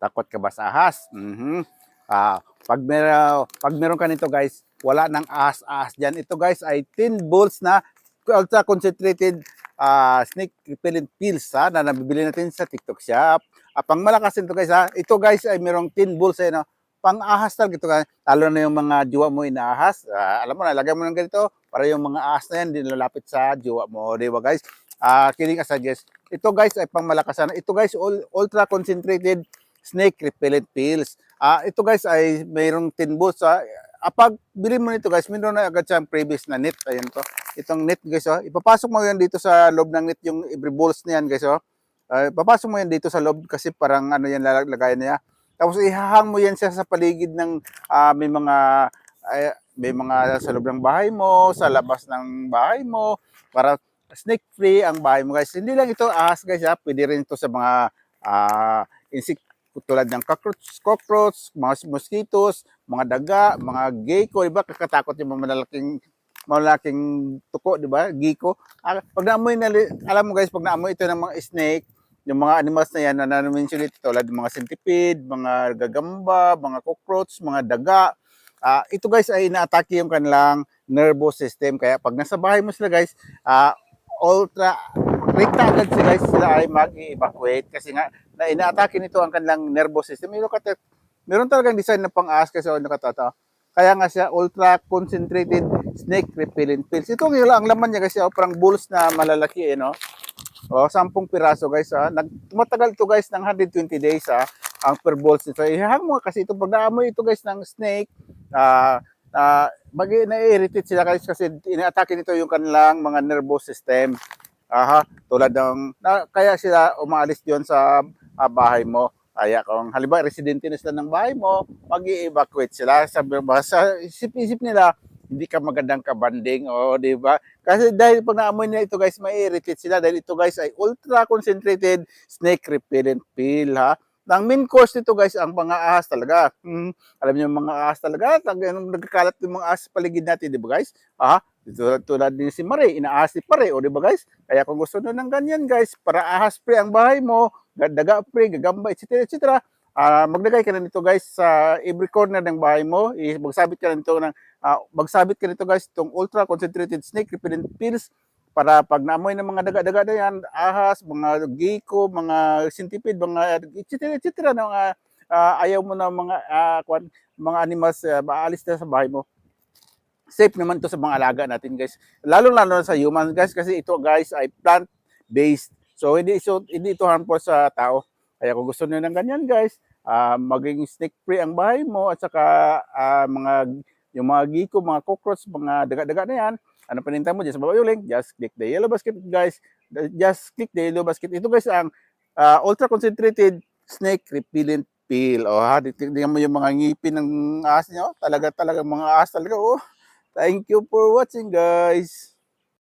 Takot ka ba sa ahas? Pag meron ka nito guys, wala nang ahas-ahas dyan. Ito guys ay 10 volts na ultra concentrated snake repellent pills na nabibili natin sa TikTok shop. Pang malakas nito guys Ito guys ay merong 10 volts no. Pang ahas talaga ito guys. Lalo na yung mga jowa mo inaahas. Alam mo na, lagay mo ng ganito para yung mga ahas na yan hindi lalapit sa jowa mo. Di ba guys? Kidding aside guys. Ito guys ay pang malakasan. Ito guys ultra concentrated snake repellent pills. Ito guys ay mayroong 10 volts. Pag bili mo nito guys, meron na agad siyang previous na net. Ayan to. Itong net guys ipapasok mo yan dito sa loob ng net yung every balls na yan guys papasok mo yan dito sa loob kasi parang ano yan lalagayan niya. Tapos ihahang mo yan siya sa paligid ng may mga sa loob ng bahay mo, sa labas ng bahay mo para snake free ang bahay mo guys. Hindi lang ito ahas guys pwede rin ito sa mga insect tulad ng cockroach, mga mosquitoes, mga daga, mga gecko, di ba? Kakatakot yung mga malaking tuko, di ba? Gecko. Pag naamoy na, alam mo guys, pag naamoy ito ng mga snake, yung mga animals na yan na na-mention ito, tulad ng mga centipede, mga gagamba, mga cockroach, mga daga. Ito guys ay inaatake yung kanilang nervous system. Kaya pag nasa bahay mo sila guys, ultra rekta agad sila ay mag-evacuate kasi nga na inaatake nito ang kanilang nervous system. Meron talagang design na pang-ahas kasi nakatata. Kaya nga siya ultra concentrated snake repellent pills. Ito ang laman niya kasi parang balls na malalaki no. 10 piraso guys Tumatagal ito guys ng 120 days ang per balls nito. Ihahang mo kasi ito pag naamoy ito guys ng snake na-irritate sila guys kasi inaatake nito yung kanilang mga nervous system. Tulad ng kaya sila umaalis diyon sa bahay mo. Kaya kung halimbawa residente na sila ng bahay mo, mag-i-evacuate sila sa isip-isip nila hindi ka magandang kabanding di ba? Kasi dahil pag naamoy nila ito guys, mai-irritate sila dahil ito guys ay ultra concentrated snake repellent pill Ang main course nito guys ang mga ahas talaga. Alam niyo yung mga ahas talaga, nagkakalat yung mga ahas sa paligid natin, di ba guys? Tulad din si Marie, inaahas si Pare, di ba guys? Kaya kung gusto nyo ng ganyan guys, para ahas free ang bahay mo, daga free, gagamba, etc. etc. Maglagay ka na nito guys sa every corner ng bahay mo. Magsabit ka na nito guys itong ultra concentrated snake repellent pills para pag naamoy ng mga daga-daga na yan, ahas, mga gecko, mga centipede, mga etc. etc. na ayaw mo na mga animals maalis na sa bahay mo. Safe naman to sa mga alaga natin guys. Lalo-lalo na sa human guys kasi ito guys ay plant-based. So hindi ito harmful sa tao. Kaya kung gusto niyo ng ganyan guys, maging snake free ang bahay mo at saka yung mga gecko, mga cockroach, mga daga-daga na yan, ano paninta mo dyan sa baba yung link, just click the yellow basket guys. Just click the yellow basket. Ito guys ang ultra concentrated snake repellent pill. Tingnan mo yung mga ngipin ng ahas niyo. Talaga mga ahas talaga. Thank you for watching guys.